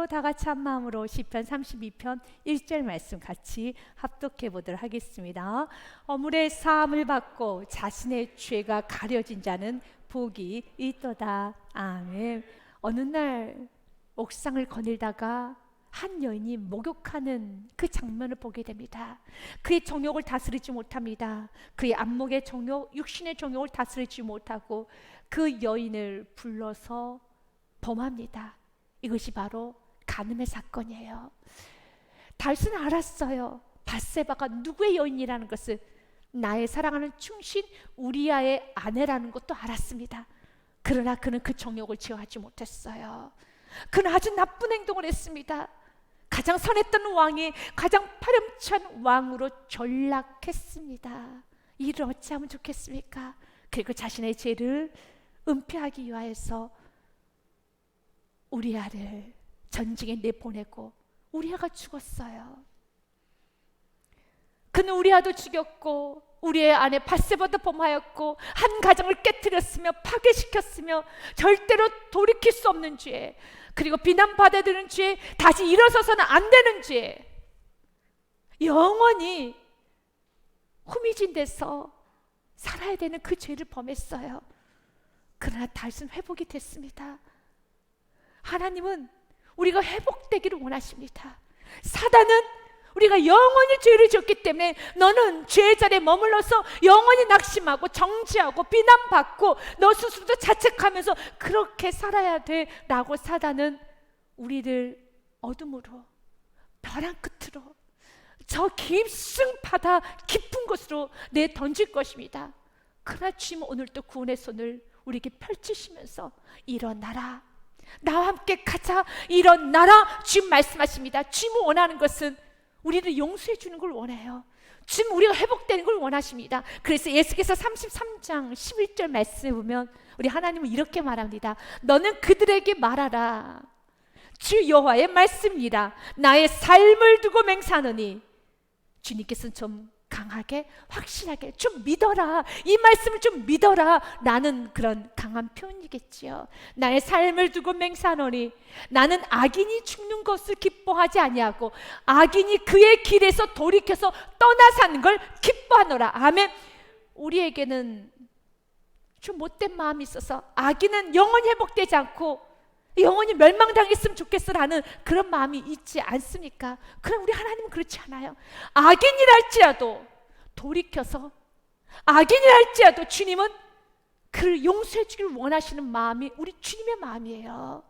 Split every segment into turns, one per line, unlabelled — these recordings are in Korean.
다 같이 한 마음으로 시편 32편 1절 말씀 같이 합독해 보도록 하겠습니다. 어물의 사함을 받고 자신의 죄가 가려진 자는 복이 있도다. 아멘. 어느 날 옥상을 거닐다가 한 여인이 목욕하는 그 장면을 보게 됩니다. 그의 정욕을 다스리지 못합니다. 그의 안목의 정욕, 육신의 정욕을 다스리지 못하고 그 여인을 불러서 범합니다. 이것이 바로 간음의 사건이에요. 다윗은 알았어요. 밧세바가 누구의 여인이라는 것을. 나의 사랑하는 충신 우리아의 아내라는 것도 알았습니다. 그러나 그는 그 정욕을 제어하지 못했어요. 그는 아주 나쁜 행동을 했습니다. 가장 선했던 왕이 가장 파렴치한 왕으로 전락했습니다. 이를 어찌하면 좋겠습니까? 그리고 자신의 죄를 은폐하기 위하여서 우리아를 전쟁에 내보내고 우리아가 죽었어요. 그는 우리아도 죽였고 우리의 아내 밧세바도 범하였고 한 가정을 깨뜨렸으며 파괴시켰으며 절대로 돌이킬 수 없는 죄, 그리고 비난받아야 되는 죄, 다시 일어서서는 안 되는 죄, 영원히 후미진 데서 살아야 되는 그 죄를 범했어요. 그러나 다윗은 회복이 됐습니다. 하나님은 우리가 회복되기를 원하십니다. 사단은 우리가 영원히 죄를 지었기 때문에 너는 죄의 자리에 머물러서 영원히 낙심하고 정죄하고 비난받고 너 스스로도 자책하면서 그렇게 살아야 돼 라고 사단은 우리를 어둠으로, 벼랑 끝으로, 저 깊은 바다 깊은 곳으로 내던질 것입니다. 그러나 주님은 오늘 또 구원의 손을 우리에게 펼치시면서 일어나라, 나와 함께 가자, 일어나라 주님 말씀하십니다. 주님은 원하는 것은 우리를 용서해 주는 걸 원해요. 지금 우리가 회복되는 걸 원하십니다. 그래서 예수께서 33장 11절 말씀에 보면 우리 하나님은 이렇게 말합니다. 너는 그들에게 말하라. 주 여호와의 말씀이라. 나의 삶을 두고 맹세하노니. 주님께서는 좀 강하게, 확실하게 좀 믿어라, 이 말씀을 좀 믿어라 라는 그런 강한 표현이겠지요. 나의 삶을 두고 맹세하노니 나는 악인이 죽는 것을 기뻐하지 아니하고 악인이 그의 길에서 돌이켜서 떠나 사는 걸 기뻐하노라. 아멘. 우리에게는 좀 못된 마음이 있어서 악인은 영원히 회복되지 않고 영원히 멸망당했으면 좋겠어라는 그런 마음이 있지 않습니까? 그럼 우리 하나님은 그렇지 않아요. 악인이랄지라도 돌이켜서, 악인이랄지라도 주님은 그를 용서해 주기를 원하시는 마음이 우리 주님의 마음이에요.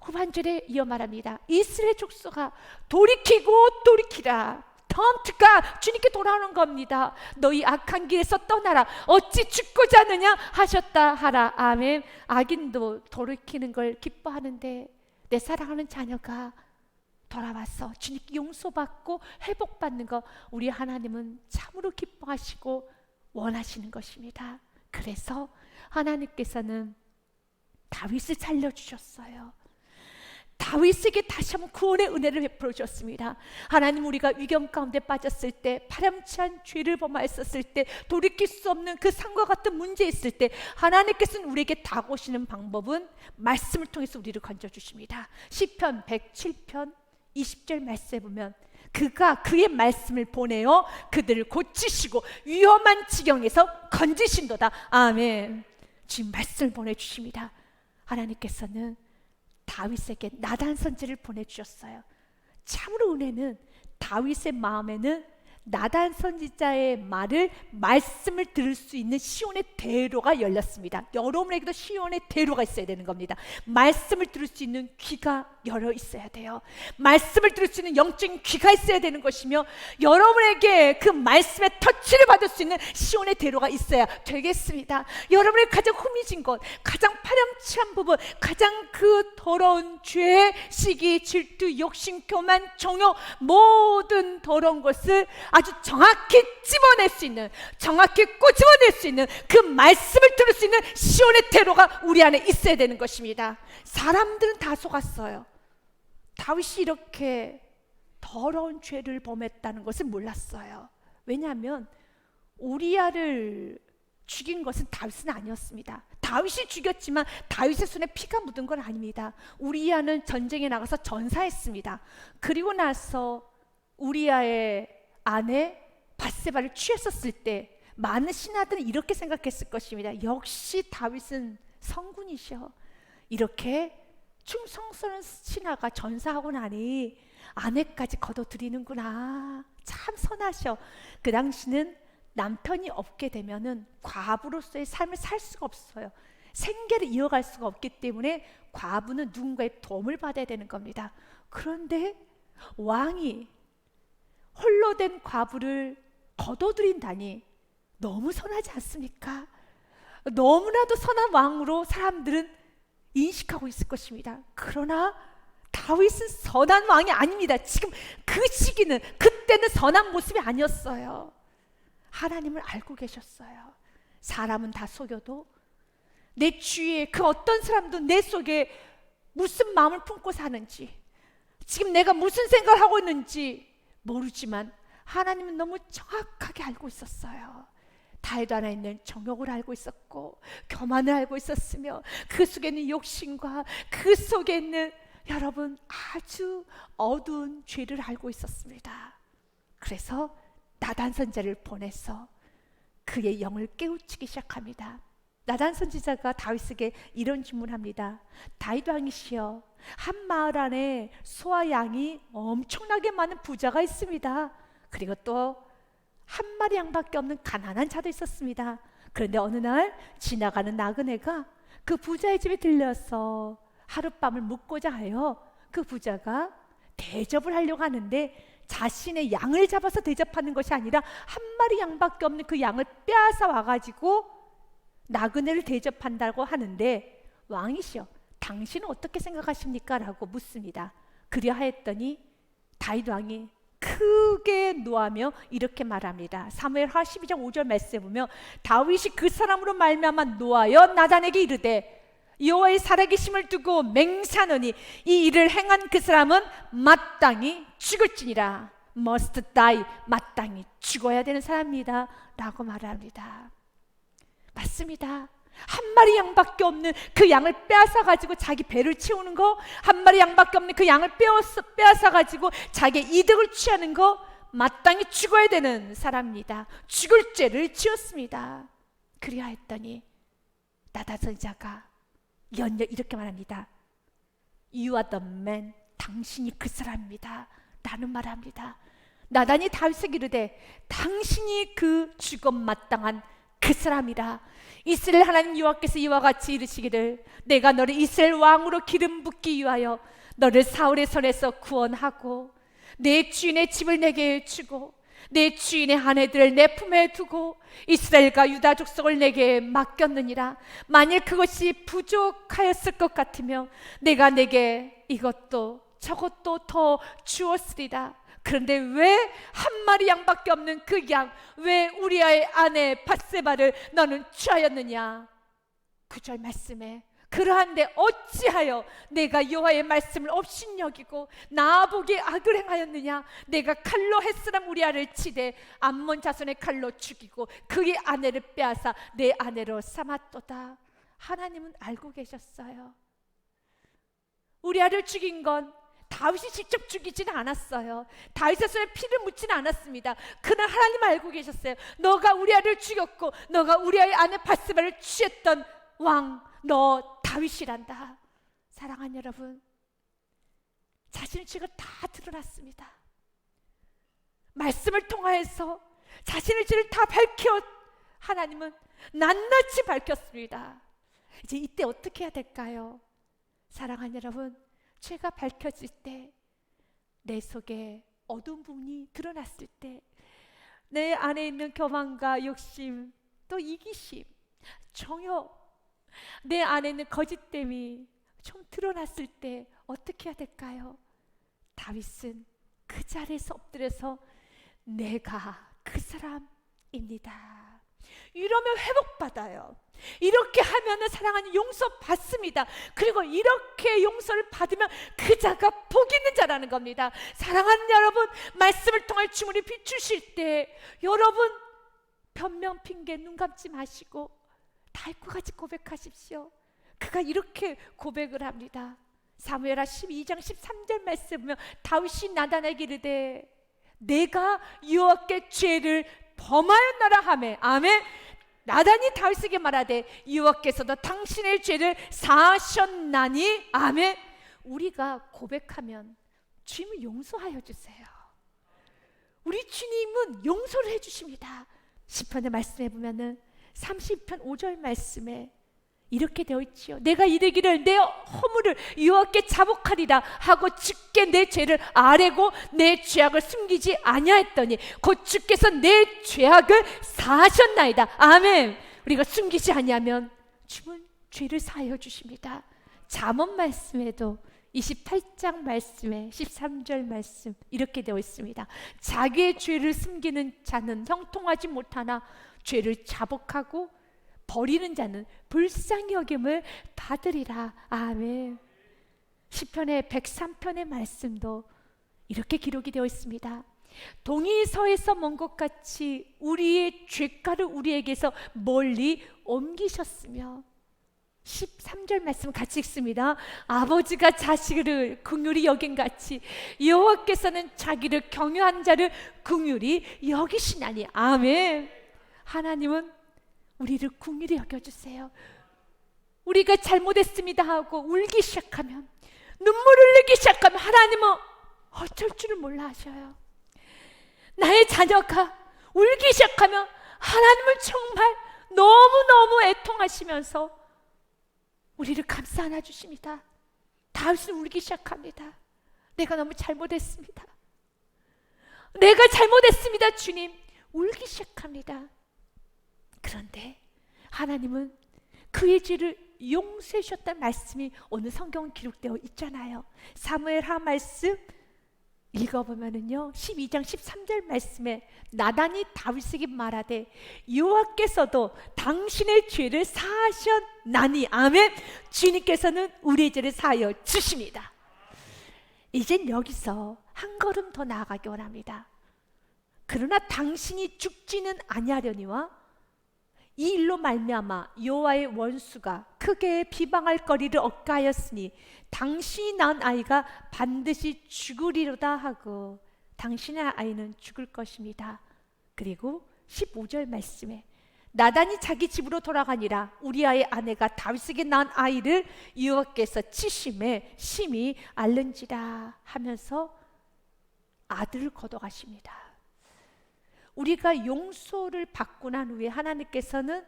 후반절에 이어 말합니다. 이스라엘 족속아 돌이키고 돌이키라. 턴트가 주님께 돌아오는 겁니다. 너희 악한 길에서 떠나라. 어찌 죽고자 하느냐 하셨다 하라. 아멘. 악인도 돌이키는 걸 기뻐하는데 내 사랑하는 자녀가 돌아와서 주님께 용서받고 회복받는 거 우리 하나님은 참으로 기뻐하시고 원하시는 것입니다. 그래서 하나님께서는 다윗을 살려주셨어요. 다윗에게 다시 한번 구원의 은혜를 베풀어 주셨습니다. 하나님, 우리가 위경 가운데 빠졌을 때, 파렴치한 죄를 범하였을 때, 돌이킬 수 없는 그 산과 같은 문제 있을 때 하나님께서는 우리에게 다가오시는 방법은 말씀을 통해서 우리를 건져주십니다. 시편 107편 20절 말씀에 보면 그가 그의 말씀을 보내어 그들을 고치시고 위험한 지경에서 건지신도다. 아멘. 지금 말씀을 보내주십니다. 하나님께서는 다윗에게 나단 선지를 보내주셨어요. 참으로 은혜는 다윗의 마음에는 나단 선지자의 말씀을 들을 수 있는 시온의 대로가 열렸습니다. 여러분에게도 시온의 대로가 있어야 되는 겁니다. 말씀을 들을 수 있는 귀가 열려 있어야 돼요. 말씀을 들을 수 있는 영적인 귀가 있어야 되는 것이며 여러분에게 그 말씀의 터치를 받을 수 있는 시온의 대로가 있어야 되겠습니다. 여러분의 가장 후미진 것, 가장 파렴치한 부분, 가장 그 더러운 죄, 시기, 질투, 욕심, 교만, 정욕, 모든 더러운 것을 아주 정확히 집어낼 수 있는, 정확히 꼬집어낼 수 있는 그 말씀을 들을 수 있는 시온의 대로가 우리 안에 있어야 되는 것입니다. 사람들은 다 속았어요. 다윗이 이렇게 더러운 죄를 범했다는 것을 몰랐어요. 왜냐하면 우리아를 죽인 것은 다윗은 아니었습니다. 다윗이 죽였지만 다윗의 손에 피가 묻은 건 아닙니다. 우리야는 전쟁에 나가서 전사했습니다. 그리고 나서 우리야의 아내 밧세바를 취했었을 때 많은 신하들은 이렇게 생각했을 것입니다. 역시 다윗은 성군이셔. 이렇게 충성스러운 신하가 전사하고 나니 아내까지 거둬들이는구나. 참 선하셔. 그 당시는 남편이 없게 되면은 과부로서의 삶을 살 수가 없어요. 생계를 이어갈 수가 없기 때문에 과부는 누군가의 도움을 받아야 되는 겁니다. 그런데 왕이 홀로 된 과부를 거둬들인다니 너무 선하지 않습니까? 너무나도 선한 왕으로 사람들은 인식하고 있을 것입니다. 그러나 다윗은 선한 왕이 아닙니다. 지금 그 시기는, 그때는 선한 모습이 아니었어요. 하나님을 알고 계셨어요. 사람은 다 속여도 내 주위에 그 어떤 사람도 내 속에 무슨 마음을 품고 사는지, 지금 내가 무슨 생각을 하고 있는지 모르지만 하나님은 너무 정확하게 알고 있었어요. 다윗 안에 있는 정욕을 알고 있었고 교만을 알고 있었으며 그 속에 있는 욕심과 그 속에 있는 여러분 아주 어두운 죄를 알고 있었습니다. 그래서 나단 선지자를 보내서 그의 영을 깨우치기 시작합니다. 나단 선지자가 다윗에게 이런 질문합니다. 다윗 왕이시여, 한 마을 안에 소와 양이 엄청나게 많은 부자가 있습니다. 그리고 또 한 마리 양밖에 없는 가난한 자도 있었습니다. 그런데 어느 날 지나가는 나그네가 그 부자의 집에 들려서 하룻밤을 묵고자 하여 그 부자가 대접을 하려고 하는데 자신의 양을 잡아서 대접하는 것이 아니라 한 마리 양밖에 없는 그 양을 빼앗아 와가지고 나그네를 대접한다고 하는데, 왕이시여 당신은 어떻게 생각하십니까? 라고 묻습니다. 그리하였더니 다윗 왕이 크게 노하며 이렇게 말합니다. 사무엘하 12장 5절 말씀에 보면 다윗이 그 사람으로 말미암아 노하여 나단에게 이르되 여호와의 살아계심을 두고 맹세하노니 이 일을 행한 그 사람은 마땅히 죽을지니라. must die, 마땅히 죽어야 되는 사람입니다 라고 말합니다. 맞습니다. 한 마리 양밖에 없는 그 양을 빼앗아 가지고 자기 배를 채우는 거, 한 마리 양밖에 없는 그 양을 빼앗아 가지고 자기 이득을 취하는 거, 마땅히 죽어야 되는 사람입니다. 죽을 죄를 지었습니다. 그리하였더니 나단 선지자가 연여 이렇게 말합니다. You are the man, 당신이 그 사람입니다 라는 말합니다. 나단이 다윗에게 이르되 당신이 그 죽음 마땅한 그 사람이라. 이스라엘 하나님 여호와께서 이와 같이 이르시기를 내가 너를 이스라엘 왕으로 기름 붓기 위하여 너를 사울의 손에서 구원하고 내 주인의 집을 내게 주고 내 주인의 아내들을 내 품에 두고 이스라엘과 유다 족속을 내게 맡겼느니라. 만일 그것이 부족하였을 것 같으며 내가 내게 이것도 저것도 더 주었으리라. 그런데 왜 한 마리 양밖에 없는 그 양, 왜 우리아의 아내 밧세바를 너는 취하였느냐? 9절 말씀에 그러한데 어찌하여 내가 여호와의 말씀을 업신여기고 나보기에 악을 행하였느냐? 내가 칼로 햇사람 우리아를 치되 암몬 자손의 칼로 죽이고 그의 아내를 빼앗아 내 아내로 삼았도다. 하나님은 알고 계셨어요. 우리아를 죽인 건 다윗이 직접 죽이지는 않았어요. 다윗의 손에 피를 묻지는 않았습니다. 그러나 하나님 알고 계셨어요. 너가 우리아를 죽였고 너가 우리아의 아내 밧세바를 취했던 왕, 너 다윗이란다. 사랑하는 여러분, 자신의 죄가 다 드러났습니다. 말씀을 통하여서 자신의 죄를 다 밝혀 하나님은 낱낱이 밝혔습니다. 이제 이때 어떻게 해야 될까요? 사랑하는 여러분, 죄가 밝혀질 때, 내 속에 어두운 부분이 드러났을 때, 내 안에 있는 교만과 욕심, 또 이기심, 정욕, 내 안에 있는 거짓됨이 좀 드러났을 때 어떻게 해야 될까요? 다윗은 그 자리에서 엎드려서 내가 그 사람입니다. 이러면 회복받아요. 이렇게 하면 사랑하는 용서받습니다. 그리고 이렇게 용서를 받으면 그 자가 복 있는 자라는 겁니다. 사랑하는 여러분, 말씀을 통해 주문이 비추실 때 여러분 변명 핑계 눈 감지 마시고 다윗과 같이 고백하십시오. 그가 이렇게 고백을 합니다. 사무엘하 12장 13절 말씀 보면 다윗이 나단에게 이르되 내가 여호와께 죄를 범하였나라 하매 아멘. 나단이 다윗에게 말하되 여호와께서도 당신의 죄를 사하셨나니 아멘. 우리가 고백하면 주님은 용서하여 주세요. 우리 주님은 용서를 해주십니다. 시편의 말씀에 보면은 30편 5절 말씀에 이렇게 되어 있지요. 내가 이르기를 내 허물을 여호와께 자복하리라 하고 주께 내 죄를 아뢰고 내 죄악을 숨기지 아니하였더니 곧 주께서 내 죄악을 사하셨나이다. 아멘. 우리가 숨기지 아니하면 주는 죄를 사하여 주십니다. 잠언 말씀에도 28장 말씀에 13절 말씀 이렇게 되어 있습니다. 자기의 죄를 숨기는 자는 형통하지 못하나 죄를 자복하고 버리는 자는 불쌍히 여김을 받으리라. 아멘. 시편의 103편의 말씀도 이렇게 기록이 되어 있습니다. 동이 서에서 먼 것 같이 우리의 죄가를 우리에게서 멀리 옮기셨으며 13절 말씀 같이 읽습니다. 아버지가 자식을 긍휼히 여긴 같이 여호와께서는 자기를 경유한 자를 긍휼히 여기시나니. 아멘. 하나님은 우리를 긍휼히 여겨주세요. 우리가 잘못했습니다 하고 울기 시작하면, 눈물을 흘리기 시작하면 하나님은 어쩔 줄을 몰라 하셔요. 나의 자녀가 울기 시작하면 하나님은 정말 너무너무 애통하시면서 우리를 감싸 안아주십니다. 다윗은 울기 시작합니다. 내가 너무 잘못했습니다. 내가 잘못했습니다 주님. 울기 시작합니다. 그런데 하나님은 그의 죄를 용서해 주셨다는 말씀이 오늘 성경은 기록되어 있잖아요. 사무엘하 말씀 읽어보면은요 12장 13절 말씀에 나단이 다윗에게 말하되 여호와께서도 당신의 죄를 사하셨나니. 아멘. 주님께서는 우리의 죄를 사하여 주십니다. 이젠 여기서 한 걸음 더 나아가기 원합니다. 그러나 당신이 죽지는 아니하려니와 이 일로 말미암아 여호와의 원수가 크게 비방할 거리를 얻가하였으니 당신이 낳은 아이가 반드시 죽으리로다 하고 당신의 아이는 죽을 것입니다. 그리고 15절 말씀에 나단이 자기 집으로 돌아가니라 우리아의 아내가 다윗에게 낳은 아이를 여호와께서 치심에 심히 앓는지라 하면서 아들을 거둬가십니다. 우리가 용서를 받고 난 후에 하나님께서는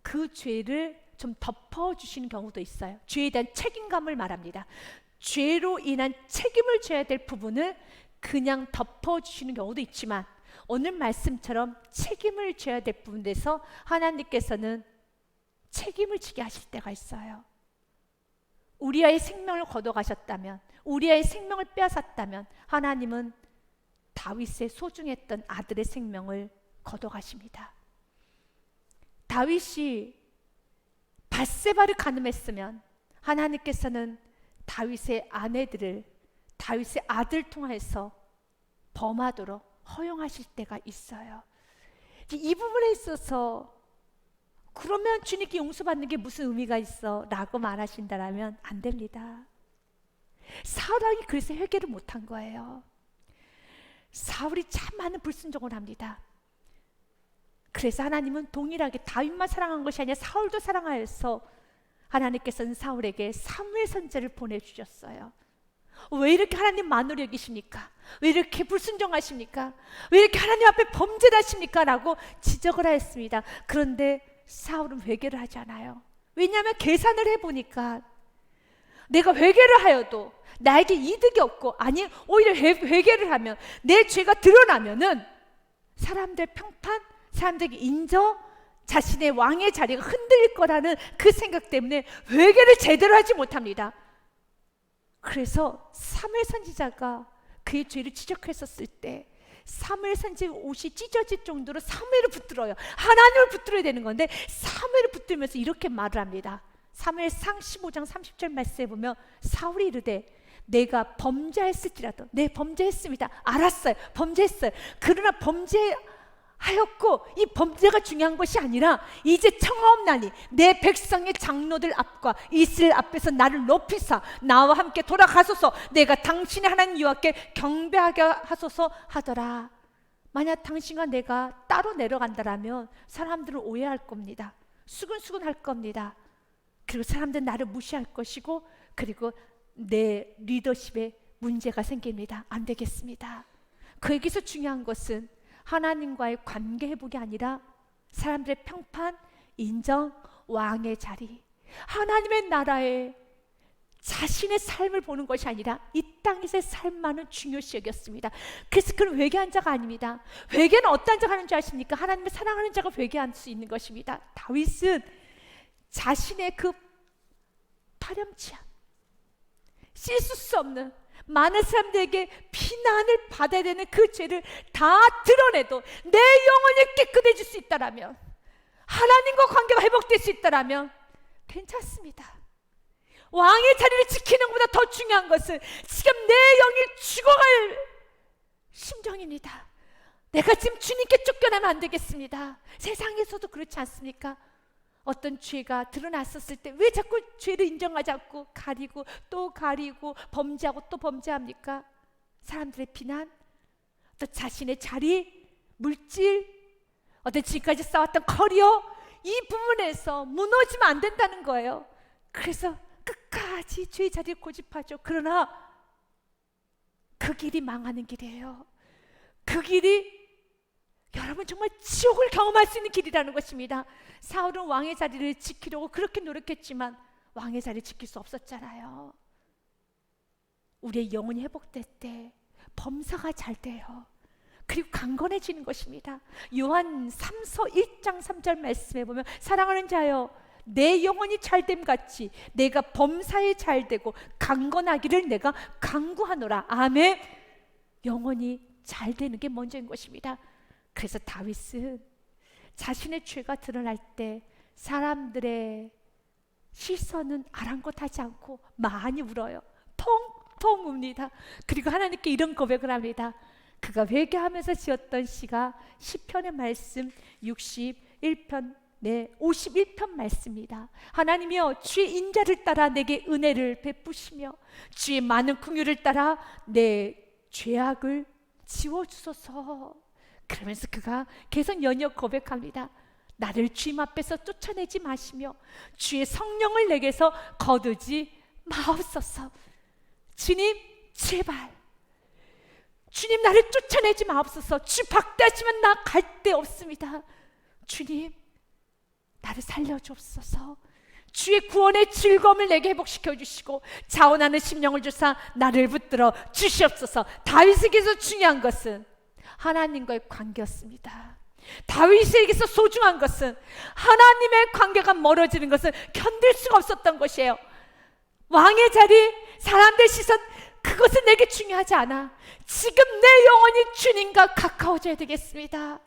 그 죄를 좀 덮어주시는 경우도 있어요. 죄에 대한 책임감을 말합니다. 죄로 인한 책임을 져야 될 부분을 그냥 덮어주시는 경우도 있지만 오늘 말씀처럼 책임을 져야 될 부분에서 하나님께서는 책임을 지게 하실 때가 있어요. 우리아의 생명을 거둬가셨다면, 우리아의 생명을 빼앗았다면 하나님은 다윗의 소중했던 아들의 생명을 거둬가십니다. 다윗이 밧세바를 간음했으면 하나님께서는 다윗의 아내들을 다윗의 아들 통해서 범하도록 허용하실 때가 있어요. 이 부분에 있어서 그러면 주님께 용서받는 게 무슨 의미가 있어? 라고 말하신다면 안 됩니다. 사울왕이 그래서 회개를 못한 거예요. 사울이 참 많은 불순종을 합니다. 그래서 하나님은 동일하게 다윗만 사랑한 것이 아니라 사울도 사랑하여서 하나님께서는 사울에게 사무엘 선지자를 보내주셨어요. 왜 이렇게 하나님 만으로 여기십니까? 왜 이렇게 불순종하십니까? 왜 이렇게 하나님 앞에 범죄를 하십니까? 라고 지적을 하였습니다. 그런데 사울은 회개를 하지 않아요. 왜냐하면 계산을 해보니까 내가 회개를 하여도 나에게 이득이 없고, 아니 오히려 회개를 하면 내 죄가 드러나면은 사람들 평판, 사람들에게 인정, 자신의 왕의 자리가 흔들릴 거라는 그 생각 때문에 회개를 제대로 하지 못합니다. 그래서 사무엘 선지자가 그의 죄를 지적했었을 때 사무엘 선지자 옷이 찢어질 정도로 사무엘을 붙들어요. 하나님을 붙들어야 되는 건데 사무엘을 붙들면서 이렇게 말을 합니다. 사무엘상 15장 30절 말씀에 보면 사울이 이르되 내가 범죄했을지라도, 네 범죄했습니다. 알았어요. 범죄했어요. 그러나 범죄 하였고, 이 범죄가 중요한 것이 아니라 이제 청하옵나니 내 백성의 장로들 앞과 이스라엘 앞에서 나를 높이사 나와 함께 돌아가소서. 내가 당신의 하나님 여호와께 경배하게 하소서 하더라. 만약 당신과 내가 따로 내려간다라면 사람들은 오해할 겁니다. 수근수근 할 겁니다. 그리고 사람들은 나를 무시할 것이고, 그리고 내 리더십에 문제가 생깁니다. 안 되겠습니다. 거기서 중요한 것은 하나님과의 관계 회복이 아니라 사람들의 평판, 인정, 왕의 자리, 하나님의 나라에 자신의 삶을 보는 것이 아니라 이 땅에서의 삶만은 중요시 여겼습니다. 그래서 그는 회개한 자가 아닙니다. 회개는 어떤 자가 하는 줄 아십니까? 하나님을 사랑하는 자가 회개할 수 있는 것입니다. 다윗은 자신의 그 파렴치한, 씻을 수 없는, 많은 사람들에게 비난을 받아야 되는 그 죄를 다 드러내도 내 영혼이 깨끗해질 수 있다라면, 하나님과 관계가 회복될 수 있다라면 괜찮습니다. 왕의 자리를 지키는 것보다 더 중요한 것은 지금 내 영이 죽어갈 심정입니다. 내가 지금 주님께 쫓겨나면 안 되겠습니다. 세상에서도 그렇지 않습니까? 어떤 죄가 드러났었을 때 왜 자꾸 죄를 인정하지 않고 가리고 또 가리고 범죄하고 또 범죄합니까? 사람들의 비난, 또 자신의 자리, 물질, 어떤 지금까지 쌓았던 커리어, 이 부분에서 무너지면 안 된다는 거예요. 그래서 끝까지 죄의 자리를 고집하죠. 그러나 그 길이 망하는 길이에요. 그 길이 여러분 정말 지옥을 경험할 수 있는 길이라는 것입니다. 사울은 왕의 자리를 지키려고 그렇게 노력했지만 왕의 자리를 지킬 수 없었잖아요. 우리의 영혼이 회복될 때 범사가 잘 돼요. 그리고 강건해지는 것입니다. 요한 3서 1장 3절 말씀에 보면 사랑하는 자여 내 영혼이 잘됨 같이 내가 범사에 잘되고 강건하기를 내가 간구하노라. 아멘. 영혼이 잘되는 게 먼저인 것입니다. 그래서 다윗은 자신의 죄가 드러날 때 사람들의 시선은 아랑곳하지 않고 많이 울어요. 펑펑 웁니다. 그리고 하나님께 이런 고백을 합니다. 그가 회개하면서 지었던 시가 시편의 말씀 61편 51편 말씀입니다. 하나님이여 주의 인자를 따라 내게 은혜를 베푸시며 주의 많은 긍휼을 따라 내 죄악을 지워주소서. 그러면서 그가 계속 연이어 고백합니다. 나를 주님 앞에서 쫓아내지 마시며 주의 성령을 내게서 거두지 마옵소서. 주님 제발 주님 나를 쫓아내지 마옵소서. 주 박대하시면 나 갈 데 없습니다. 주님 나를 살려주옵소서. 주의 구원의 즐거움을 내게 회복시켜 주시고 자원하는 심령을 주사 나를 붙들어 주시옵소서. 다윗에게서 중요한 것은 하나님과의 관계였습니다. 다윗에게서 소중한 것은 하나님의 관계가 멀어지는 것을 견딜 수가 없었던 것이에요. 왕의 자리, 사람들 시선, 그것은 내게 중요하지 않아. 지금 내 영혼이 주님과 가까워져야 되겠습니다.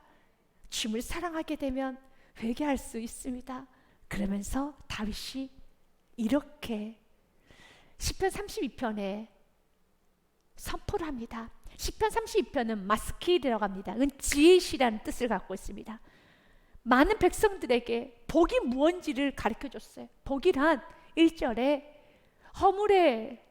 주님을 사랑하게 되면 회개할 수 있습니다. 그러면서 다윗이 이렇게 시편 32편에 선포를 합니다. 시편 32편은 마스킬이라고 합니다. 그건 지혜시라는 뜻을 갖고 있습니다. 많은 백성들에게 복이 무언지를 가르쳐줬어요. 복이란 1절에 허물에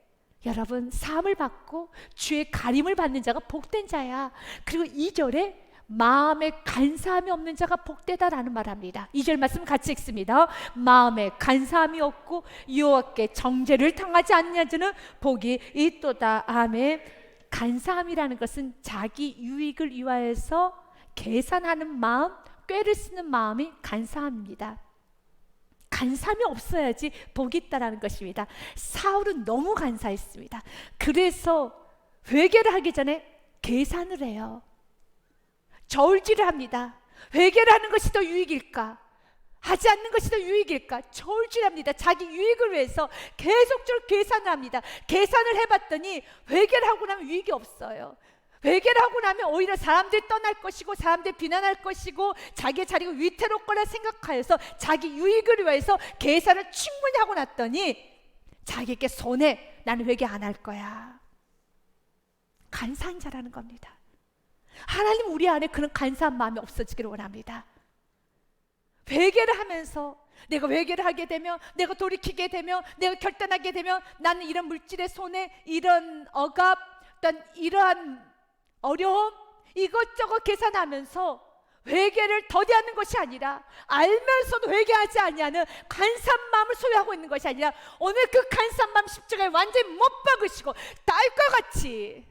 여러분 사함을 받고 주의 가림을 받는 자가 복된 자야. 그리고 2절에 마음에 간사함이 없는 자가 복되다라는 말을 합니다. 2절 말씀 같이 읽습니다. 마음에 간사함이 없고 여호와께 정죄를 당하지 않는 자는 복이 있도다. 아멘. 간사함이라는 것은 자기 유익을 위하여서 계산하는 마음, 꾀를 쓰는 마음이 간사함입니다. 간사함이 없어야지 복이 있다라는 것입니다. 사울은 너무 간사했습니다. 그래서 회개를 하기 전에 계산을 해요. 저울질을 합니다. 회개를 하는 것이 더 유익일까? 하지 않는 것이 더 유익일까? 저울질합니다. 자기 유익을 위해서 계속적으로 계산을 합니다. 계산을 해봤더니 회개를 하고 나면 유익이 없어요. 회개를 하고 나면 오히려 사람들이 떠날 것이고 사람들이 비난할 것이고 자기의 자리가 위태로울 거라 생각하여서 자기 유익을 위해서 계산을 충분히 하고 났더니 자기에게 손해, 나는 회개 안 할 거야. 간사한 자라는 겁니다. 하나님 우리 안에 그런 간사한 마음이 없어지기를 원합니다. 회개를 하면서 내가 회개를 하게 되면, 내가 돌이키게 되면, 내가 결단하게 되면 나는 이런 물질의 손해, 이런 억압, 어떤 이러한 어려움 이것저것 계산하면서 회개를 더디하는 것이 아니라, 알면서도 회개하지 아니하는 간사한 마음을 소유하고 있는 것이 아니라, 오늘 그 간사한 마음 십자가에 완전히 못 박으시고 딸과 같이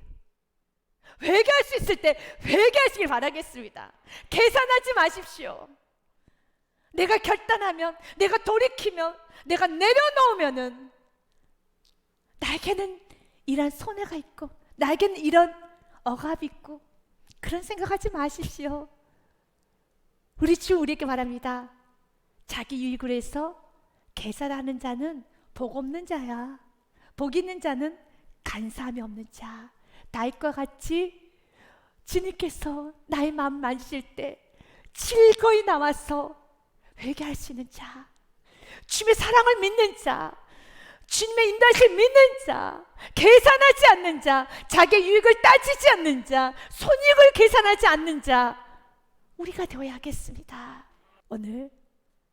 회개할 수 있을 때 회개하시길 바라겠습니다. 계산하지 마십시오. 내가 결단하면, 내가 돌이키면, 내가 내려놓으면은 나에게는 이런 손해가 있고, 나에게는 이런 억압이 있고, 그런 생각하지 마십시오. 우리 주 우리에게 말합니다. 자기 유익을 위해서 계산하는 자는 복 없는 자야. 복 있는 자는 간사함이 없는 자. 나이과 같이 주님께서 나의 마음 만지실 때 즐거이 나와서 회개할 수 있는 자, 주님의 사랑을 믿는 자, 주님의 인도하심을 믿는 자, 계산하지 않는 자, 자기의 유익을 따지지 않는 자, 손익을 계산하지 않는 자, 우리가 되어야 하겠습니다. 오늘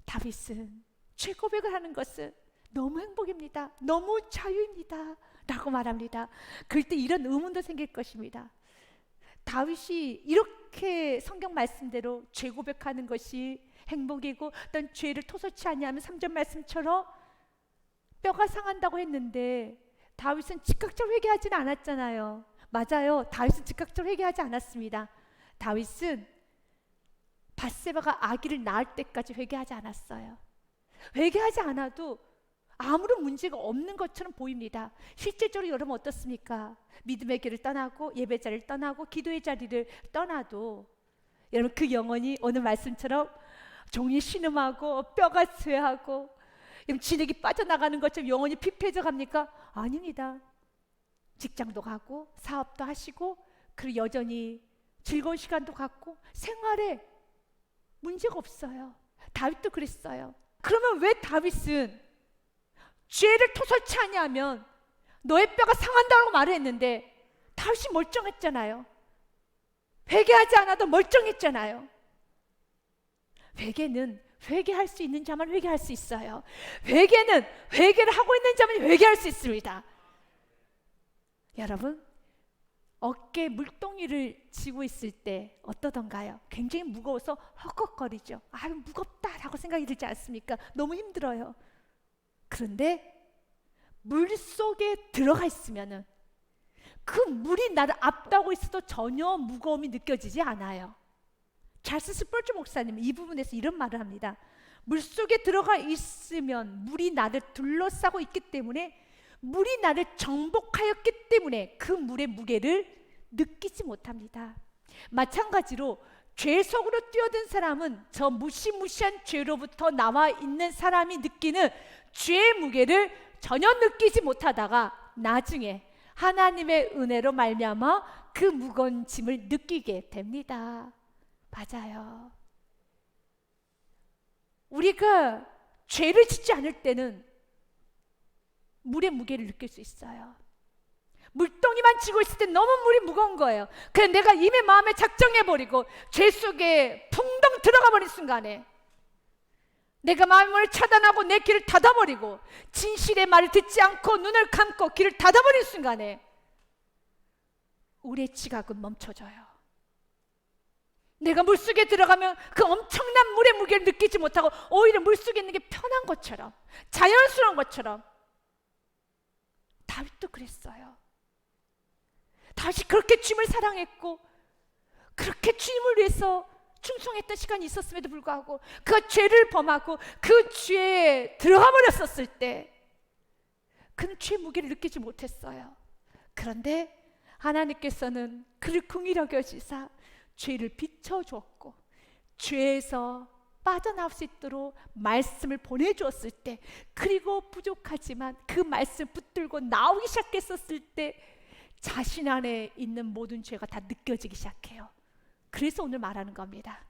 다윗은 죄 고백을 하는 것은 너무 행복입니다. 너무 자유입니다. 라고 말합니다. 그럴 때 이런 의문도 생길 것입니다. 다윗이 이렇게 성경 말씀대로 죄 고백하는 것이 행복이고, 어떤 죄를 토설치 아니하면 3절 말씀처럼 뼈가 상한다고 했는데, 다윗은 즉각적으로 회개하지는 않았잖아요. 맞아요. 다윗은 즉각적으로 회개하지 않았습니다. 다윗은 밧세바가 아기를 낳을 때까지 회개하지 않았어요. 회개하지 않아도 아무런 문제가 없는 것처럼 보입니다. 실제적으로 여러분 어떻습니까? 믿음의 길을 떠나고 예배 자리를 떠나고 기도의 자리를 떠나도 여러분 그 영혼이 오늘 말씀처럼 종이 신음하고 뼈가 쇠하고 진액이 빠져나가는 것처럼 영혼이 피폐해져 갑니까? 아닙니다. 직장도 가고 사업도 하시고, 그리고 여전히 즐거운 시간도 갖고 생활에 문제가 없어요. 다윗도 그랬어요. 그러면 왜 다윗은 죄를 토설치 아니하면 너의 뼈가 상한다고 말을 했는데, 다윗이 멀쩡했잖아요. 회개하지 않아도 멀쩡했잖아요. 회개는 회개할 수 있는 자만 회개할 수 있어요. 회개는 회개를 하고 있는 자만 회개할 수 있습니다. 여러분, 어깨에 물동이를 쥐고 있을 때 어떠던가요? 굉장히 무거워서 헉헉거리죠. 아유 무겁다라고 생각이 들지 않습니까? 너무 힘들어요. 그런데 물속에 들어가 있으면은 그 물이 나를 압도하고 있어도 전혀 무거움이 느껴지지 않아요. 찰스 스펄전 목사님은 이 부분에서 이런 말을 합니다. 물속에 들어가 있으면 물이 나를 둘러싸고 있기 때문에, 물이 나를 정복하였기 때문에 그 물의 무게를 느끼지 못합니다. 마찬가지로 죄 속으로 뛰어든 사람은 저 무시무시한 죄로부터 나와 있는 사람이 느끼는 죄의 무게를 전혀 느끼지 못하다가 나중에 하나님의 은혜로 말미암아 그 무거운 짐을 느끼게 됩니다. 맞아요. 우리가 죄를 짓지 않을 때는 물의 무게를 느낄 수 있어요. 물동이만 쥐고 있을 때 너무 물이 무거운 거예요. 그래서 내가 이미 마음에 작정해버리고 죄 속에 풍덩 들어가 버린 순간에 내가 마음을 차단하고 내 길을 닫아버리고 진실의 말을 듣지 않고 눈을 감고 길을 닫아버린 순간에 우리의 지각은 멈춰져요. 내가 물속에 들어가면 그 엄청난 물의 무게를 느끼지 못하고 오히려 물속에 있는 게 편한 것처럼, 자연스러운 것처럼. 다윗도 그랬어요. 다윗이 그렇게 주님을 사랑했고 그렇게 주님을 위해서 충성했던 시간이 있었음에도 불구하고 그 죄를 범하고 그 죄에 들어가 버렸었을 때 그는 죄의 무게를 느끼지 못했어요. 그런데 하나님께서는 그를 긍휼히 여겨주사 죄를 비춰주었고 죄에서 빠져나올 수 있도록 말씀을 보내주었을 때, 그리고 부족하지만 그 말씀을 붙들고 나오기 시작했었을 때 자신 안에 있는 모든 죄가 다 느껴지기 시작해요. 그래서 오늘 말하는 겁니다.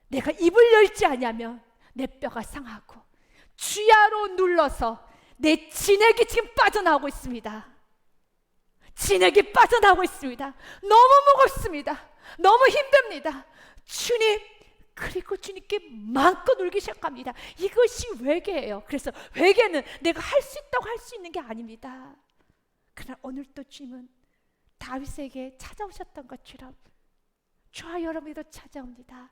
내가 입을 열지 않으면 내 뼈가 상하고 주야로 눌러서 내 진액이 지금 빠져나오고 있습니다. 진액이 빠져나오고 있습니다. 너무 무겁습니다. 너무 힘듭니다. 주님, 그리고 주님께 마음껏 울기 시작합니다. 이것이 회개예요. 그래서 회개는 내가 할 수 있다고 할 수 있는 게 아닙니다. 그러나 오늘 또 주님은 다윗에게 찾아오셨던 것처럼 저와 여러분에게도 찾아옵니다.